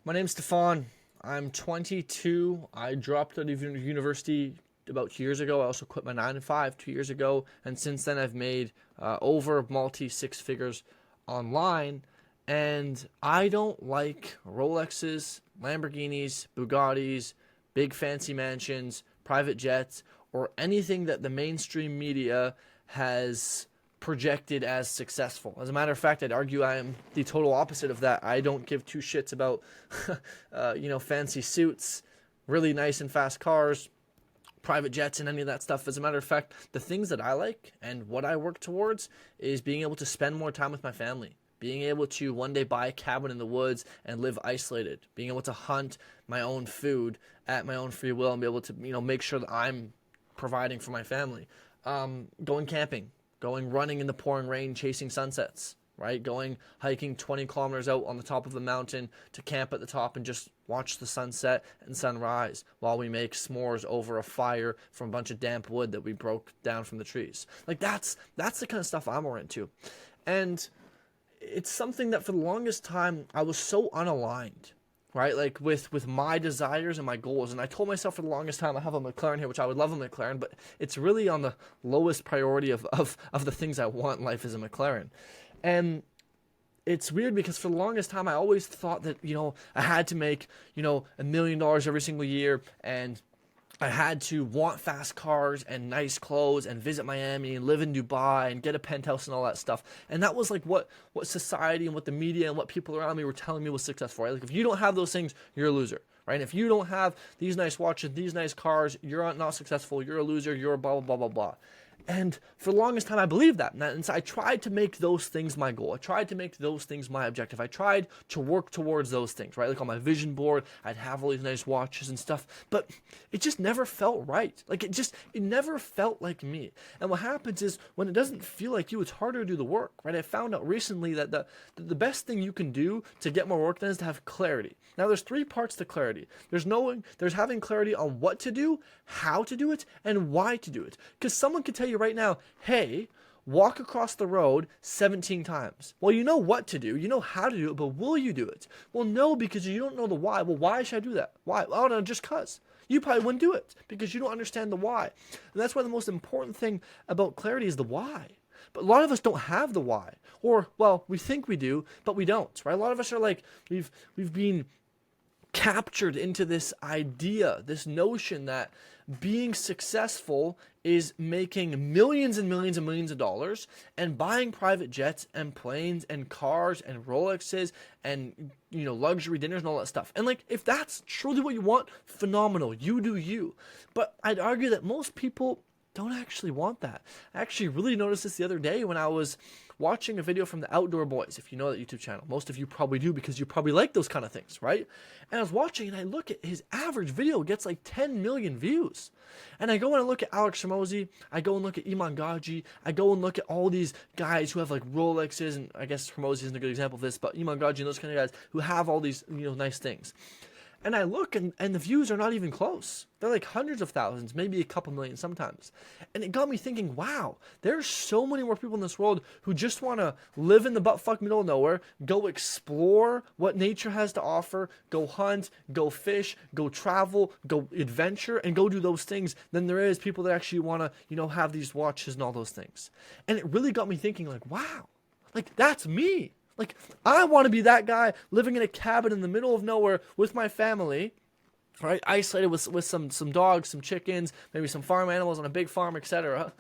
My name's Stefan. I'm 22. I dropped out of university about 2 years ago. I also quit my 9 to 5 2 years ago, and since then I've made over multi six figures online. And I don't like Rolexes, Lamborghinis, Bugattis, big fancy mansions, private jets, or anything that the mainstream media has projected as successful. As a matter of fact, I'd argue I am the total opposite of that. I don't give two shits about, fancy suits, really nice and fast cars, private jets, and any of that stuff. As a matter of fact, the things that I like and what I work towards is being able to spend more time with my family. Being able to one day buy a cabin in the woods and live isolated. Being able to hunt my own food at my own free will and be able to, make sure that I'm providing for my family. Going camping, going running in the pouring rain, chasing sunsets, right? Going hiking 20 kilometers out on the top of the mountain to camp at the top and just watch the sunset and sunrise while we make s'mores over a fire from a bunch of damp wood that we broke down from the trees. Like that's the kind of stuff I'm more into. And it's something that for the longest time I was so unaligned, right? Like with my desires and my goals. And I told myself for the longest time, I have a McLaren here, which I would love a McLaren, but it's really on the lowest priority of the things I want in life is a McLaren. And it's weird because for the longest time I always thought that, I had to make, $1 million every single year, and I had to want fast cars and nice clothes and visit Miami and live in Dubai and get a penthouse and all that stuff. And that was like what society and what the media and what people around me were telling me was successful, right? Like if you don't have those things, you're a loser, right? And if you don't have these nice watches, these nice cars, you're not successful, you're a loser, you're a blah, blah, blah, blah, blah. And for the longest time, I believed that. And so I tried to make those things my goal. I tried to make those things my objective. I tried to work towards those things, right? Like on my vision board, I'd have all these nice watches and stuff, but it just never felt right. Like it never felt like me. And what happens is when it doesn't feel like you, it's harder to do the work, right? I found out recently that the best thing you can do to get more work done is to have clarity. Now, there's three parts to clarity. There's having clarity on what to do, how to do it, and why to do it. Because someone could tell you right now, hey, walk across the road 17 times. Well, you know what to do, you know how to do it, but will you do it? Well, no, because you don't know the why. Well, why should I do that? Why? Oh, no, just cause. You probably wouldn't do it because you don't understand the why. And that's why the most important thing about clarity is the why. But a lot of us don't have the why. Or, well, we think we do, but we don't, right? A lot of us are like, we've been captured into this idea, this notion that being successful is making millions and millions and millions of dollars and buying private jets and planes and cars and Rolexes and luxury dinners and all that stuff. And like if that's truly what you want, phenomenal. You do you. But I'd argue that most people don't actually want that. I actually really noticed this the other day when I was watching a video from the Outdoor Boys, if you know that YouTube channel. Most of you probably do because you probably like those kind of things, right? And I was watching and I look at his average video gets like 10 million views. And I go and I look at Alex Hormozi, I go and look at Iman Gaji, I go and look at all these guys who have like Rolexes, and I guess Hormozi isn't a good example of this, but Iman Gaji and those kind of guys who have all these nice things. And I look and the views are not even close. They're like hundreds of thousands, maybe a couple million sometimes. And it got me thinking, wow, there's so many more people in this world who just want to live in the buttfuck middle of nowhere, go explore what nature has to offer, go hunt, go fish, go travel, go adventure, and go do those things than there is people that actually want to, have these watches and all those things. And it really got me thinking like, wow, like that's me. Like, I want to be that guy living in a cabin in the middle of nowhere with my family, right? Isolated with some dogs, some chickens, maybe some farm animals on a big farm, etc.,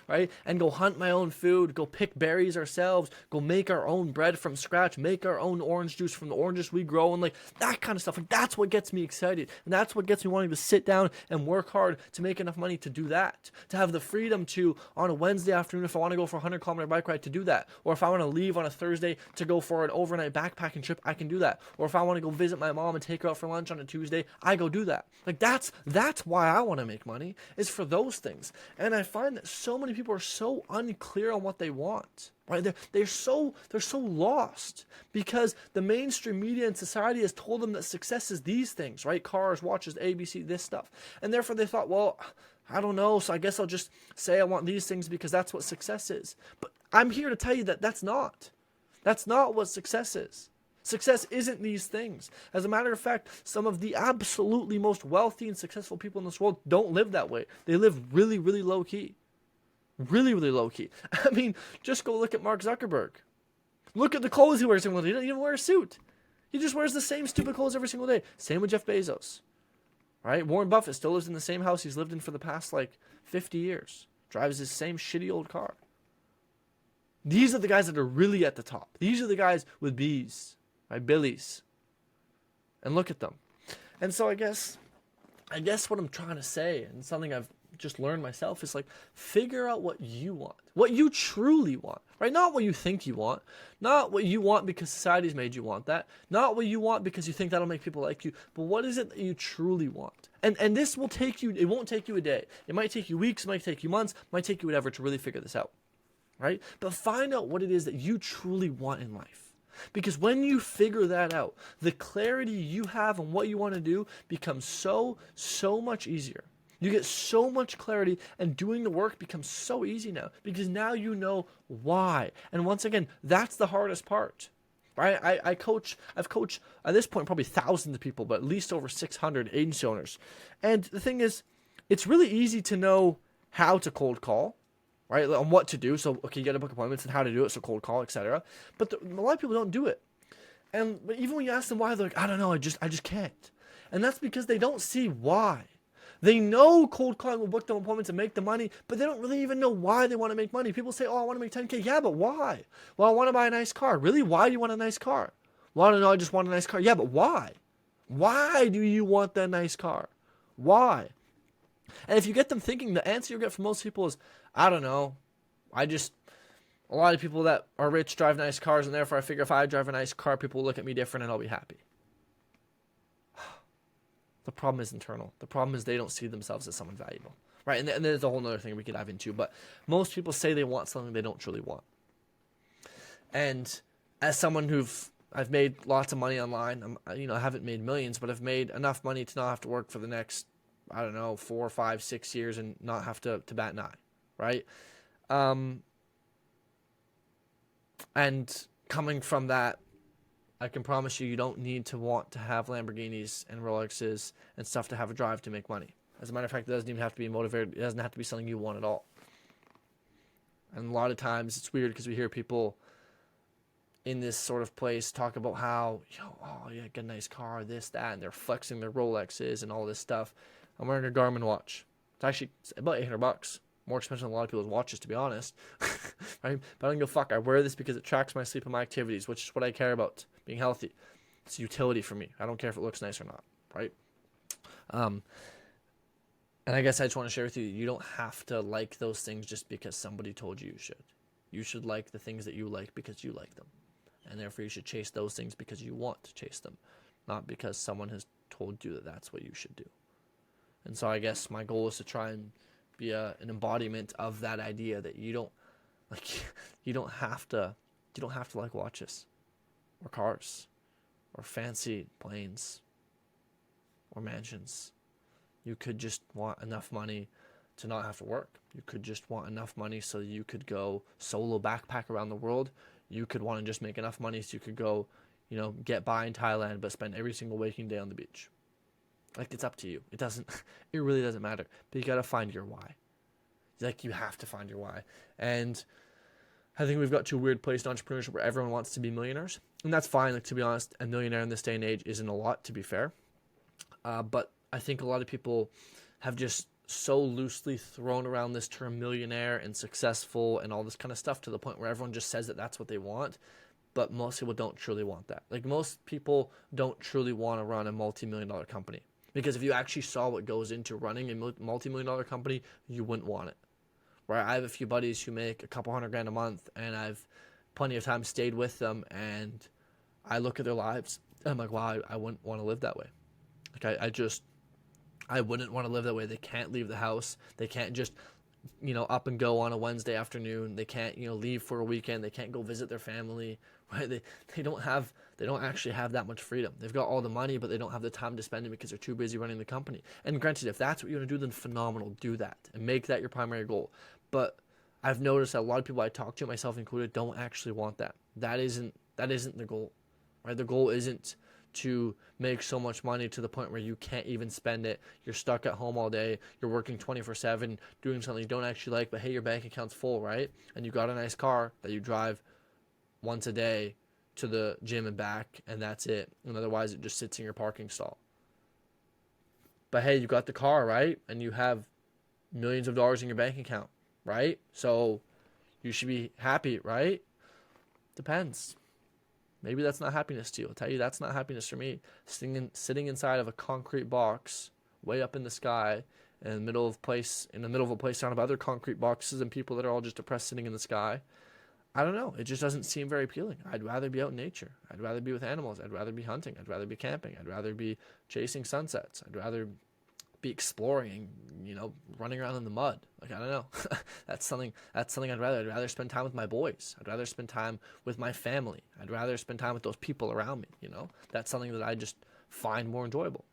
right? And go hunt my own food, go pick berries ourselves, go make our own bread from scratch, make our own orange juice from the oranges we grow, and like that kind of stuff. And that's what gets me excited. And that's what gets me wanting to sit down and work hard to make enough money to do that. To have the freedom to, on a Wednesday afternoon, if I want to go for a 100-kilometer bike ride, to do that. Or if I want to leave on a Thursday to go for an overnight backpacking trip, I can do that. Or if I want to go visit my mom and take her out for lunch on a Tuesday, I go do that. Like that's why I want to make money, is for those things. And I find that so many people are so unclear on what they want, right? They're so lost because the mainstream media and society has told them that success is these things, right? Cars, watches, ABC, this stuff. And therefore they thought, well, I don't know, so I guess I'll just say I want these things because that's what success is. But I'm here to tell you that that's not what success is. Success isn't these things. As a matter of fact, some of the absolutely most wealthy and successful people in this world don't live that way. They live really, really low key. Really, really low key. I mean, just go look at Mark Zuckerberg. Look at the clothes he wears every day. He doesn't even wear a suit. He just wears the same stupid clothes every single day. Same with Jeff Bezos. Right? Warren Buffett still lives in the same house he's lived in for the past 50 years. Drives his same shitty old car. These are the guys that are really at the top. These are the guys with B's, right? Billies. And look at them. And so I guess what I'm trying to say, and something I've just learned myself, is figure out what you want. What you truly want. Right? Not what you think you want. Not what you want because society's made you want that. Not what you want because you think that'll make people like you. But what is it that you truly want? And this will take you, it won't take you a day. It might take you weeks, it might take you months, it might take you whatever to really figure this out. Right? But find out what it is that you truly want in life. Because when you figure that out, the clarity you have on what you want to do becomes so much easier. You get so much clarity, and doing the work becomes so easy now. Because now you know why. And once again, that's the hardest part. Right? I've coached at this point probably thousands of people, but at least over 600 agency owners. And the thing is, it's really easy to know how to cold call. Right, on what to do. So, okay, you got to book appointments and how to do it, so cold call, etc. But a lot of people don't do it. But even when you ask them why, they're like, I don't know, I just can't. And that's because they don't see why. They know cold calling will book them appointments and make the money, but they don't really even know why they want to make money. People say, oh, I want to make 10K. Yeah, but why? Well, I want to buy a nice car. Really? Why do you want a nice car? Well, I don't know, I just want a nice car. Yeah, but why? Why do you want that nice car? Why? And if you get them thinking, the answer you'll get from most people is, I don't know. A lot of people that are rich drive nice cars, and therefore I figure if I drive a nice car, people will look at me different and I'll be happy. The problem is internal. The problem is they don't see themselves as someone valuable. Right? And there's a whole other thing we could dive into. But most people say they want something they don't truly want. And as someone I've made lots of money online, I haven't made millions, but I've made enough money to not have to work for the next, 4, 5, 6 years and not have to bat an eye. Right? And coming from that, I can promise you don't need to want to have Lamborghinis and Rolexes and stuff to have a drive to make money. As a matter of fact, it doesn't even have to be motivated. It doesn't have to be something you want at all. And a lot of times it's weird because we hear people in this sort of place talk about how, get a nice car, this, that, and they're flexing their Rolexes and all this stuff. I'm wearing a Garmin watch. It's actually about $800. More expensive than a lot of people's watches, to be honest. Right? But I don't give a fuck. I wear this because it tracks my sleep and my activities, which is what I care about, being healthy. It's utility for me. I don't care if it looks nice or not, right? And I guess I just want to share with you, you don't have to like those things just because somebody told you should. You should like the things that you like because you like them. And therefore you should chase those things because you want to chase them, not because someone has told you that that's what you should do. And so I guess my goal is to try and be an embodiment of that idea that you don't have to like watches or cars or fancy planes or mansions. You could just want enough money to not have to work. You could just want enough money so you could go solo backpack around the world. You could want to just make enough money so you could go, get by in Thailand but spend every single waking day on the beach. It's up to you. It really doesn't matter. But you got to find your why. You have to find your why. And I think we've got to a weird place in entrepreneurship where everyone wants to be millionaires. And that's fine. To be honest, a millionaire in this day and age isn't a lot, to be fair. But I think a lot of people have just so loosely thrown around this term millionaire and successful and all this kind of stuff to the point where everyone just says that that's what they want. But most people don't truly want that. Most people don't truly want to run a multi-million-dollar company. Because if you actually saw what goes into running a multi-million-dollar company, you wouldn't want it. Right? I have a few buddies who make a couple $100,000 a month, and I've plenty of time stayed with them, and I look at their lives, and I'm like, wow, I wouldn't want to live that way. I wouldn't want to live that way. They can't leave the house. They can't just, up and go on a Wednesday afternoon. They can't, leave for a weekend. They can't go visit their family, right? They don't actually have that much freedom. They've got all the money, but they don't have the time to spend it because they're too busy running the company. And granted, if that's what you want to do, then phenomenal. Do that and make that your primary goal. But I've noticed that a lot of people I talk to, myself included, don't actually want that. That isn't the goal. right? The goal isn't to make so much money to the point where you can't even spend it. You're stuck at home all day. You're working 24/7, doing something you don't actually like, but hey, your bank account's full, right? And you got a nice car that you drive once a day to the gym and back, and that's it. And otherwise, it just sits in your parking stall. But hey, you got the car, right? And you have millions of dollars in your bank account, right? So you should be happy, right? Depends. Maybe that's not happiness to you. I'll tell you, that's not happiness for me. Sitting inside of a concrete box, way up in the sky, in the middle of a place surrounded by other concrete boxes and people that are all just depressed sitting in the sky. I don't know. It just doesn't seem very appealing. I'd rather be out in nature. I'd rather be with animals. I'd rather be hunting. I'd rather be camping. I'd rather be chasing sunsets. I'd rather be exploring, running around in the mud. Like, I don't know. That's something I'd rather spend time with my boys. I'd rather spend time with my family. I'd rather spend time with those people around me. That's something that I just find more enjoyable.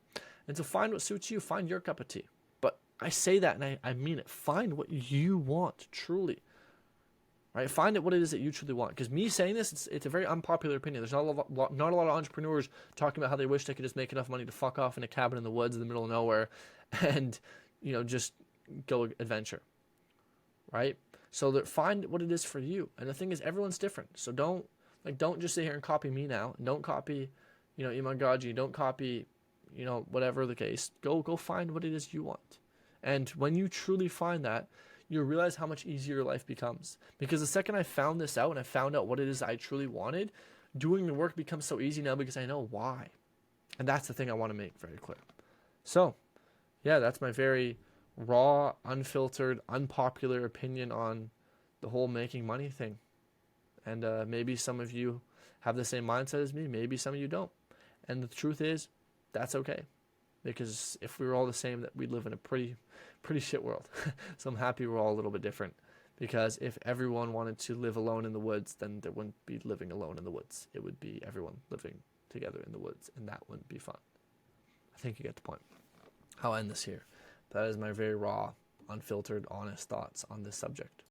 And so find what suits you, find your cup of tea. But I say that and I mean it. Find what you want truly. Right? Find out what it is that you truly want. Because me saying this, it's a very unpopular opinion. There's not a lot of entrepreneurs talking about how they wish they could just make enough money to fuck off in a cabin in the woods in the middle of nowhere and, just go adventure. Right? So find what it is for you. And the thing is, everyone's different. So don't just sit here and copy me now. Don't copy, Iman Gaji. Don't copy, whatever the case. Go find what it is you want. And when you truly find that, you'll realize how much easier your life becomes. Because the second I found this out and I found out what it is I truly wanted, doing the work becomes so easy now because I know why. And that's the thing I want to make very clear. So, yeah, that's my very raw, unfiltered, unpopular opinion on the whole making money thing. And maybe some of you have the same mindset as me. Maybe some of you don't. And the truth is, that's okay. Because if we were all the same, that we'd live in a pretty shit world. So I'm happy we're all a little bit different. Because if everyone wanted to live alone in the woods, then there wouldn't be living alone in the woods. It would be everyone living together in the woods, and that wouldn't be fun. I think you get the point. I'll end this here. That is my very raw, unfiltered, honest thoughts on this subject.